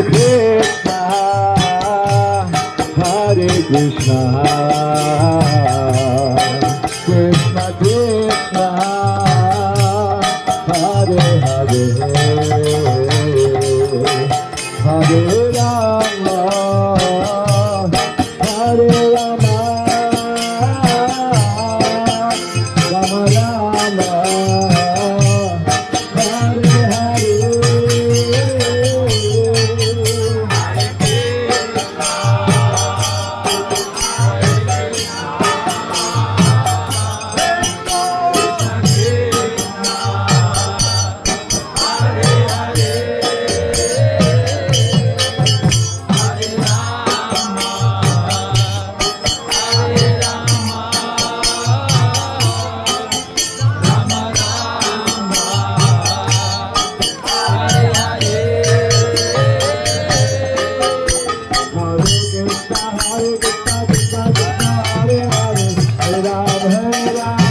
Krishna, Krishna Krishna, Hare Hare, Hare Rama, Hare Rama, Rama Rama, Hare Hare. Hare Krishna, Krishna Krishna, Hare Hare, Hare Ram, Hare Ram.